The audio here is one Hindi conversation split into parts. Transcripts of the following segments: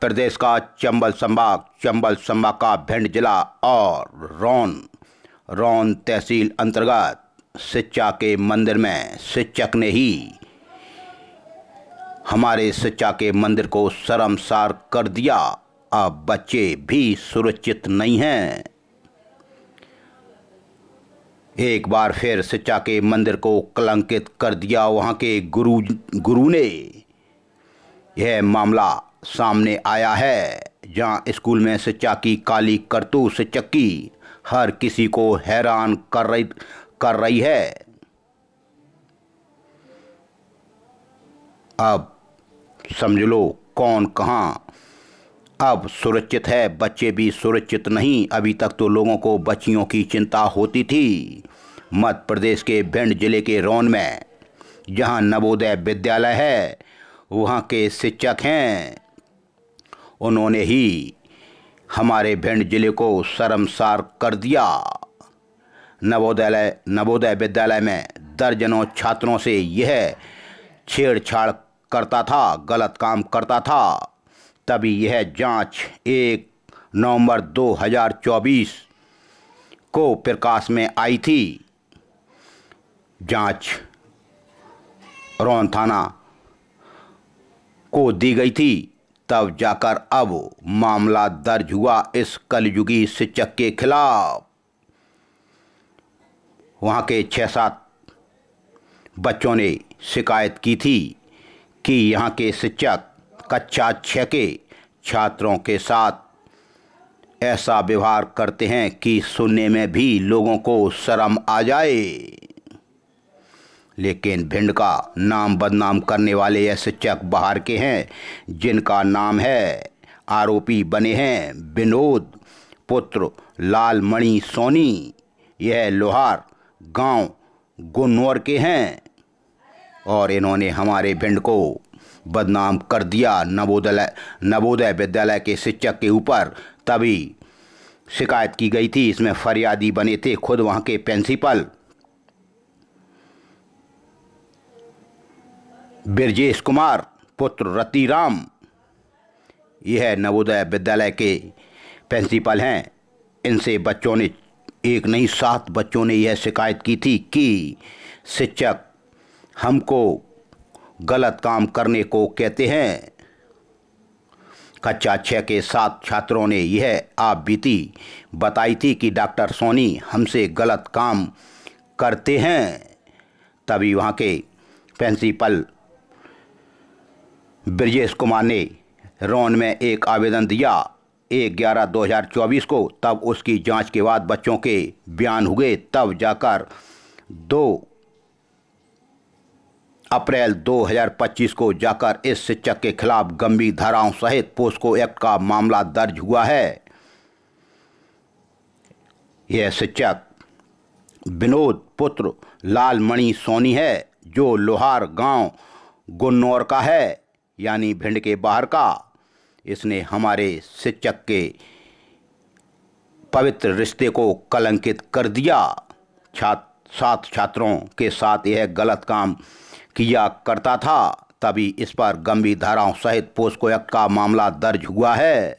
प्रदेश का चंबल संभाग का भिंड जिला और रौन तहसील अंतर्गत शिक्षा के मंदिर में शिक्षक ने ही हमारे शिक्षा के मंदिर को शर्मसार कर दिया। अब बच्चे भी सुरक्षित नहीं हैं। एक बार फिर शिक्षा के मंदिर को कलंकित कर दिया वहां के गुरु ने। यह मामला सामने आया है जहां स्कूल में शिक्षा की काली करतूत शिक्षक की हर किसी को हैरान कर रही है। अब समझ लो कौन कहां अब सुरक्षित है, बच्चे भी सुरक्षित नहीं। अभी तक तो लोगों को बच्चियों की चिंता होती थी। मध्य प्रदेश के भिंड जिले के रौन में जहां नवोदय विद्यालय है वहां के शिक्षक हैं, उन्होंने ही हमारे भिंड जिले को शर्मसार कर दिया। नवोदय विद्यालय में दर्जनों छात्रों से यह छेड़छाड़ करता था, गलत काम करता था। तभी यह जांच 1 नवंबर 2024 को प्रकाश में आई थी। जांच रौन थाना को दी गई थी। तब जाकर अब मामला दर्ज हुआ इस कलयुगी शिक्षक के खिलाफ। वहां के 6-7 बच्चों ने शिकायत की थी कि यहां के शिक्षक कक्षा 6 के छात्रों के साथ ऐसा व्यवहार करते हैं कि सुनने में भी लोगों को शर्म आ जाए। लेकिन भिंड का नाम बदनाम करने वाले यह शिक्षक बाहर के हैं, जिनका नाम है, आरोपी बने हैं विनोद पुत्र लालमणि सोनी। यह लोहार गांव गुन्नौर के हैं और इन्होंने हमारे भिंड को बदनाम कर दिया नवोदय विद्यालय के शिक्षक के ऊपर। तभी शिकायत की गई थी। इसमें फरियादी बने थे खुद वहां के प्रिंसिपल बिरजेश कुमार पुत्र रतिराम। यह नवोदय विद्यालय के प्रिंसिपल हैं। इनसे बच्चों ने 1 नहीं 7 बच्चों ने यह शिकायत की थी कि शिक्षक हमको गलत काम करने को कहते हैं। कक्षा 6 के 7 छात्रों ने यह आपबीती बताई थी कि डॉक्टर सोनी हमसे गलत काम करते हैं। तभी वहाँ के प्रिंसिपल ब्रजेश कुमार ने रौन में एक आवेदन दिया 1/11/2024 को। तब उसकी जांच के बाद बच्चों के बयान हुए। तब जाकर 2 अप्रैल 2025 को जाकर इस शिक्षक के खिलाफ गंभीर धाराओं सहित पोस्को एक्ट का मामला दर्ज हुआ है। यह शिक्षक विनोद पुत्र लालमणि सोनी है, जो लोहार गांव गुन्नौर का है, यानी भिंड के बाहर का। इसने हमारे शिक्षक के पवित्र रिश्ते को कलंकित कर दिया। 7 छात्रों के साथ यह गलत काम किया करता था। तभी इस पर गंभीर धाराओं सहित पोस्को एक्ट का मामला दर्ज हुआ है।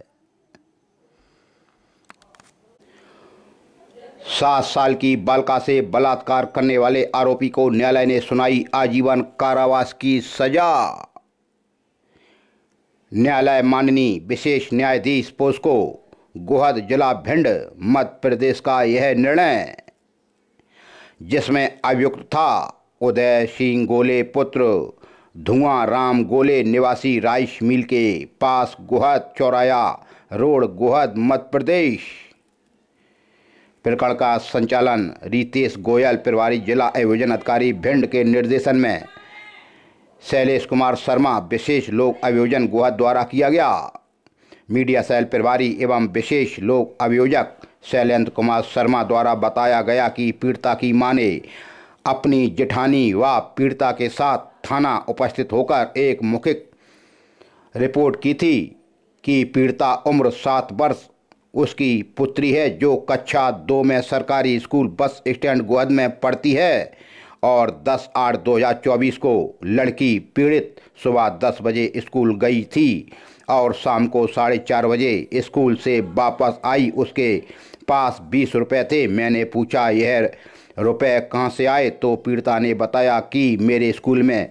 7 साल की बालिका से बलात्कार करने वाले आरोपी को न्यायालय ने सुनाई आजीवन कारावास की सजा। न्यायालय माननीय विशेष न्यायाधीश पोस्को गोहद जिला भिंड मध्य प्रदेश का यह निर्णय, जिसमें अभियुक्त था उदय सिंह गोले पुत्र धुआं राम गोले निवासी राइस मिल के पास गोहद चौराया रोड गोहद मध्य प्रदेश। प्रकरण का संचालन रितेश गोयल प्रभारी जिला अभियोजन अधिकारी भिंड के निर्देशन में शैलेश कुमार शर्मा विशेष लोक अभियोजन गोहद द्वारा किया गया। मीडिया सेल प्रभारी एवं विशेष लोक अभियोजक शैलेंद्र कुमार शर्मा द्वारा बताया गया कि पीड़िता की मां ने अपनी जेठानी व पीड़िता के साथ थाना उपस्थित होकर एक मौखिक रिपोर्ट की थी कि पीड़िता उम्र 7 वर्ष उसकी पुत्री है, जो कक्षा 2 में सरकारी स्कूल बस स्टैंड गोहद में पढ़ती है और 10/8/2024 को लड़की पीड़ित सुबह 10 बजे स्कूल गई थी और शाम को 4:30 बजे स्कूल से वापस आई। उसके पास 20 रुपये थे। मैंने पूछा यह रुपए कहाँ से आए, तो पीड़िता ने बताया कि मेरे स्कूल में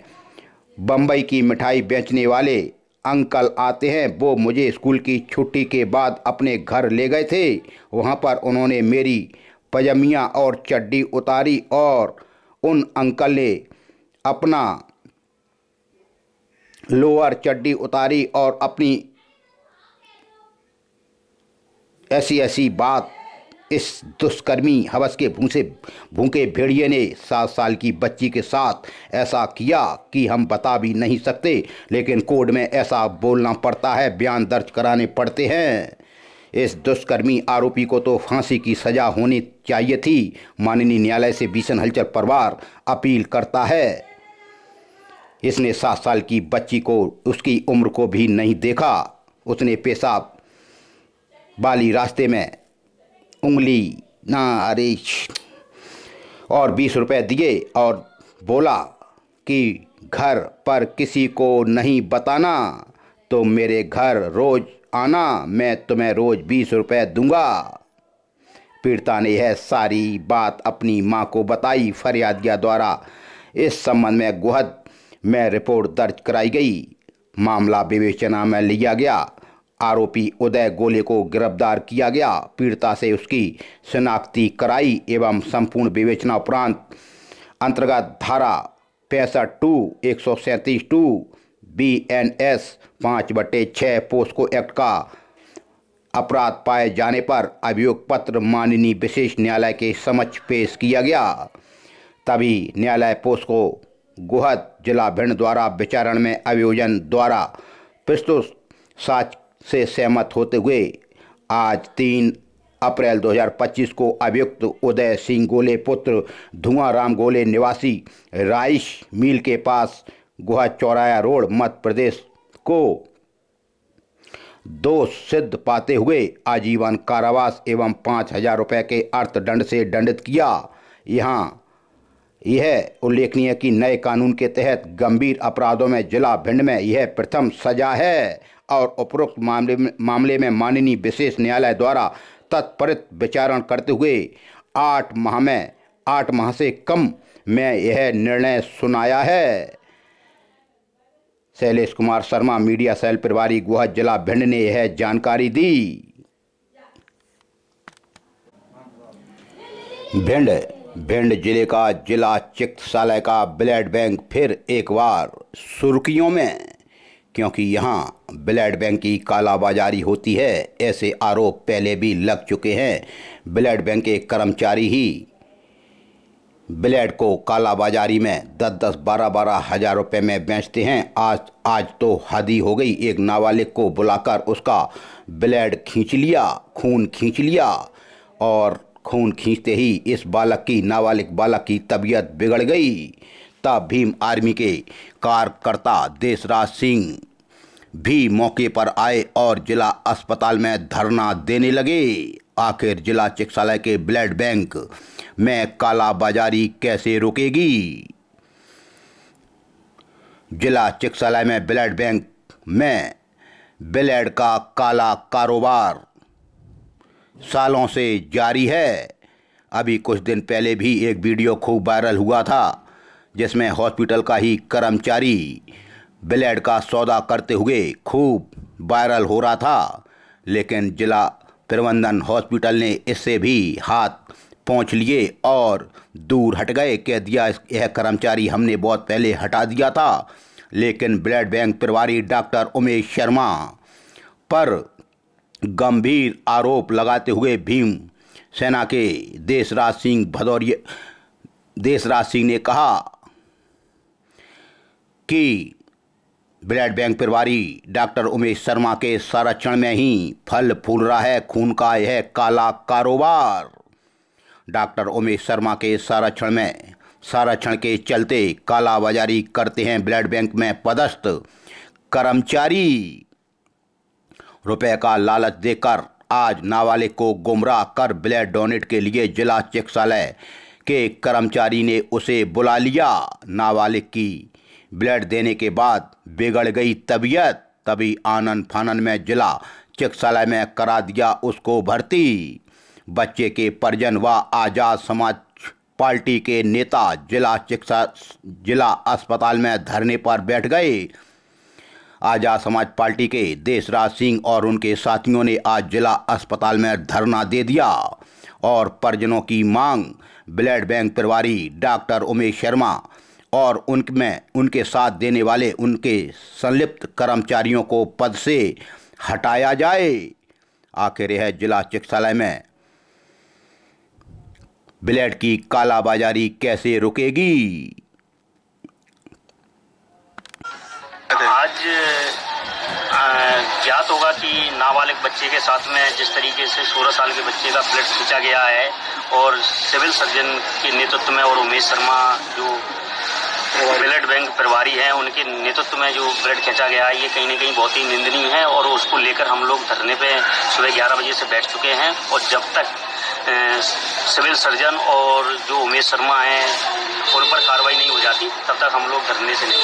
बम्बई की मिठाई बेचने वाले अंकल आते हैं। वो मुझे स्कूल की छुट्टी के बाद अपने घर ले गए थे। वहाँ पर उन्होंने मेरी पजामियाँ और चड्डी उतारी और उन अंकल ने अपना लोअर चड्डी उतारी और अपनी ऐसी बात इस दुष्कर्मी हवस के भूखे भेड़िए ने 7 साल की बच्ची के साथ ऐसा किया कि हम बता भी नहीं सकते, लेकिन कोर्ट में ऐसा बोलना पड़ता है, बयान दर्ज कराने पड़ते हैं। इस दुष्कर्मी आरोपी को तो फांसी की सजा होनी चाहिए थी। माननीय न्यायालय से बीसन हलचल परिवार अपील करता है। इसने 7 साल की बच्ची को उसकी उम्र को भी नहीं देखा। उसने पेशाब वाली रास्ते में उंगली ना अरे और 20 रुपए दिए और बोला कि घर पर किसी को नहीं बताना, तो मेरे घर रोज आना, मैं तुम्हें रोज 20 रुपए दूंगा। पीड़िता ने यह सारी बात अपनी मां को बताई। फरियादिया द्वारा इस संबंध में गोहद में रिपोर्ट दर्ज कराई गई। मामला विवेचना में लिया गया। आरोपी उदय गोले को गिरफ्तार किया गया। पीड़िता से उसकी शिनाख्ती कराई एवं संपूर्ण विवेचना उपरांत अंतर्गत धारा 65(2) 137(2) BNS 5/6 पोस्को एक्ट का अपराध पाए जाने पर अभियोग पत्र माननीय विशेष न्यायालय के समक्ष पेश किया गया। तभी न्यायालय पोस्को गोहद जिला भिंड द्वारा विचारण में अभियोजन द्वारा प्रस्तुत साक्ष्य से सहमत होते हुए आज 3 अप्रैल 2025 को अभियुक्त उदय सिंह गोले पुत्र धुआं राम गोले निवासी राइस मिल के पास गोहद चौराया रोड मध्य प्रदेश को दोष सिद्ध पाते हुए आजीवन कारावास एवं 5,000 रुपये के अर्थदंड से दंडित किया। यह उल्लेखनीय कि नए कानून के तहत गंभीर अपराधों में जिला भिंड में यह प्रथम सजा है और उपरोक्त मामले में माननीय विशेष न्यायालय द्वारा तत्परित विचारण करते हुए 8 माह से कम में यह निर्णय सुनाया है। शैलेश कुमार शर्मा, मीडिया सेल प्रभारी गोहद जिला भिंड ने यह जानकारी दी। भिंड जिले का जिला चिकित्सालय का ब्लड बैंक फिर एक बार सुर्खियों में, क्योंकि यहां ब्लड बैंक की कालाबाजारी होती है। ऐसे आरोप पहले भी लग चुके हैं। ब्लड बैंक के कर्मचारी ही ब्लड को कालाबाजारी में 10-10, 12-12 हज़ार रुपये में बेचते हैं। आज तो हद ही हो गई। एक नाबालिग को बुलाकर उसका ब्लड खींच लिया, खून खींच लिया और खून खींचते ही इस नाबालिग बालक की तबीयत बिगड़ गई। तब भीम आर्मी के कार्यकर्ता देशराज सिंह भी मौके पर आए और जिला अस्पताल में धरना देने लगे। आखिर जिला चिकित्सालय के ब्लड बैंक में कालाबाजारी कैसे रुकेगी? जिला चिकित्सालय में ब्लड बैंक में ब्लड का काला कारोबार सालों से जारी है। अभी कुछ दिन पहले भी एक वीडियो खूब वायरल हुआ था जिसमें हॉस्पिटल का ही कर्मचारी ब्लड का सौदा करते हुए खूब वायरल हो रहा था, लेकिन जिला प्रबंधन हॉस्पिटल ने इससे भी हाथ पोंछ लिए और दूर हट गए। कह दिया यह कर्मचारी हमने बहुत पहले हटा दिया था। लेकिन ब्लड बैंक प्रभारी डॉक्टर उमेश शर्मा पर गंभीर आरोप लगाते हुए भीम सेना के देशराज सिंह ने कहा कि ब्लड बैंक प्रभारी डॉक्टर उमेश शर्मा के संरक्षण में ही फल फूल रहा है खून का यह काला कारोबार। डॉक्टर उमेश शर्मा के संरक्षण के चलते कालाबाजारी करते हैं ब्लड बैंक में पदस्थ कर्मचारी। रुपए का लालच देकर आज नाबालिग को गुमराह कर ब्लड डोनेट के लिए जिला चिकित्सालय के कर्मचारी ने उसे बुला लिया। नाबालिग की ब्लड देने के बाद बिगड़ गई तबीयत। तभी आनन फानन में जिला चिकित्सालय में करा दिया उसको भर्ती। बच्चे के परिजन व आजाद समाज पार्टी के नेता जिला अस्पताल में धरने पर बैठ गए। आजाद समाज पार्टी के देशराज सिंह और उनके साथियों ने आज जिला अस्पताल में धरना दे दिया और परिजनों की मांग ब्लड बैंक प्रभारी डॉक्टर उमेश शर्मा और उनके साथ देने वाले उनके संलिप्त कर्मचारियों को पद से हटाया जाए। आखिर यह जिला चिकित्सालय में ब्लड की कालाबाजारी कैसे रुकेगी? आज ज्ञात होगा कि नाबालिग बच्चे के साथ में जिस तरीके से 16 साल के बच्चे का ब्लड खींचा गया है और सिविल सर्जन के नेतृत्व में और उमेश शर्मा जो ब्लड बैंक प्रभारी हैं उनके नेतृत्व में जो ब्लड खींचा गया है, ये कहीं ना कहीं बहुत ही निंदनीय है और उसको लेकर हम लोग धरने पे सुबह 11 बजे से बैठ चुके हैं। और जब तक सिविल सर्जन और जो उमेश शर्मा हैं उन पर कार्रवाई नहीं हो जाती तब तक हम लोग धरने से नहीं।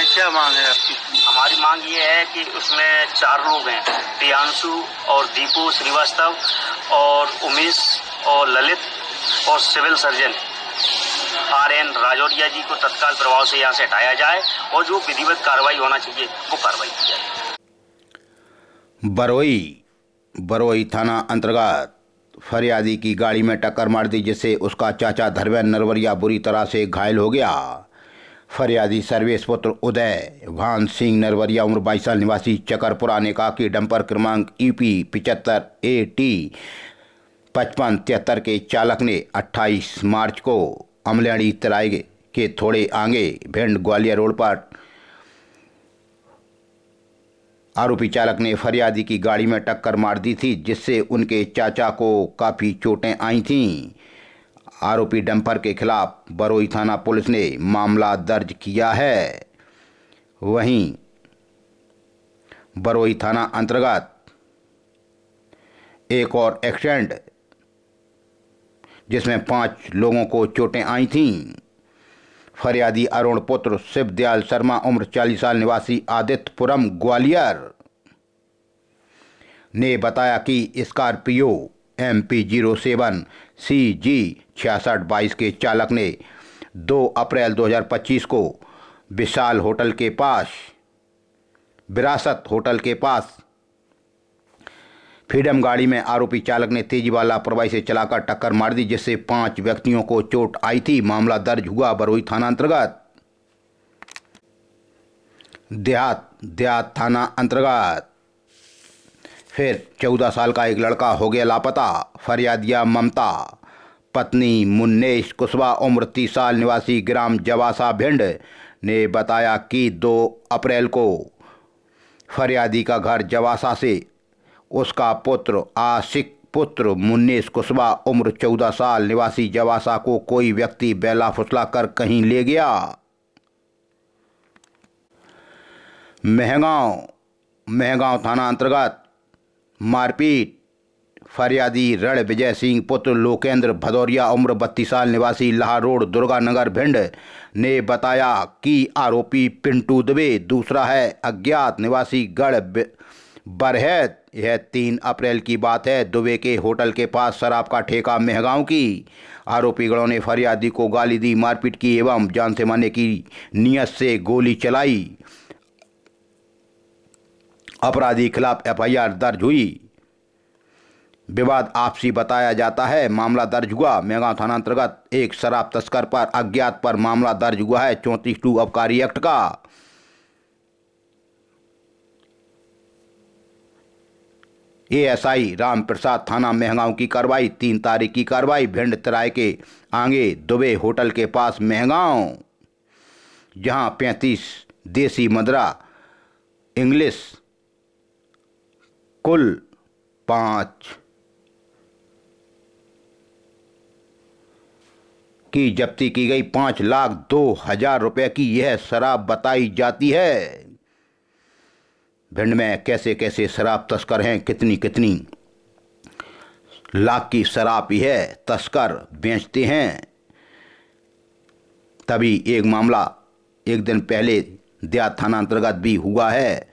क्या मांग है आपकी? हमारी मांग ये है कि उसमें 4 लोग हैं, प्रियांशु और दीपू श्रीवास्तव और उमेश और ललित और सिविल सर्जन RN राजौरिया जी को तत्काल प्रभाव से यहाँ से हटाया जाए और जो विधिवत कार्रवाई होना चाहिए वो कार्रवाई की जाए। बरोई थाना अंतर्गत फरियादी की गाड़ी में टक्कर मार दी जिससे उसका चाचा धर्मेंद्र नरवरिया बुरी तरह से घायल हो गया। फरियादी सर्वेश पुत्र उदय भान सिंह नरवरिया उम्र 22 साल निवासी चकरपुरा ने कहा कि डंपर क्रमांक EP 75 AT 5573 के चालक ने 28 मार्च को अमलेड़ी तराई के थोड़े आगे भिंड ग्वालियर रोड पर आरोपी चालक ने फरियादी की गाड़ी में टक्कर मार दी थी जिससे उनके चाचा को काफ़ी चोटें आई थीं। आरोपी डंपर के खिलाफ बरोई थाना पुलिस ने मामला दर्ज किया है। वहीं बरोई थाना अंतर्गत एक और एक्सीडेंट जिसमें 5 लोगों को चोटें आई थीं। फरियादी अरुण पुत्र शिवदयाल शर्मा उम्र 40 साल निवासी आदित्यपुरम ग्वालियर ने बताया कि स्कॉर्पियो MP 07 CG 6622 के चालक ने 2 अप्रैल 2025 को विरासत होटल के पास फ्रीडम गाड़ी में आरोपी चालक ने तेजी व लापरवाही से चलाकर टक्कर मार दी जिससे 5 व्यक्तियों को चोट आई थी। मामला दर्ज हुआ बरोई थाना अंतर्गत देहात थाना अंतर्गत। फिर 14 साल का एक लड़का हो गया लापता। फरियादिया ममता पत्नी मुन्नेश कुशवाहा उम्र 30 साल निवासी ग्राम जवासा भिंड ने बताया कि 2 अप्रैल को फरियादी का घर जवासा से उसका पुत्र आशिक पुत्र मुन्नेश कुशवाहा उम्र 14 साल निवासी जवासा को कोई व्यक्ति बेला फुसला कर कहीं ले गया। महगांव थाना अंतर्गत मारपीट। फरियादी रण विजय सिंह पुत्र लोकेंद्र भदौरिया उम्र 32 साल निवासी लाहौर रोड दुर्गानगर भिंड ने बताया कि आरोपी पिंटू दुबे दूसरा है अज्ञात निवासी गढ़ बरहेत। यह 3 अप्रैल की बात है। दुबे के होटल के पास शराब का ठेका महगांव की। आरोपी गणों ने फरियादी को गाली दी, मारपीट की एवं जान से मारने की नीयत से गोली चलाई। अपराधी खिलाफ FIR दर्ज हुई। विवाद आपसी बताया जाता है। मामला दर्ज हुआ महगांव थाना अंतर्गत एक शराब तस्कर पर अज्ञात पर मामला दर्ज हुआ है 34(2) आबकारी एक्ट का। ASI राम प्रसाद थाना महगांव की कार्रवाई। 3 तारीख की कार्रवाई भिंड तराई के आगे दुबे होटल के पास महगांव, जहां 35 देसी मदरा इंग्लिश कुल 5 की जब्ती की गई। 5,02,000 रुपए की यह शराब बताई जाती है। भिंड में कैसे कैसे शराब तस्कर हैं, कितनी कितनी लाख की शराब है तस्कर बेचते हैं। तभी एक मामला एक दिन पहले देहात थाना अंतर्गत भी हुआ है।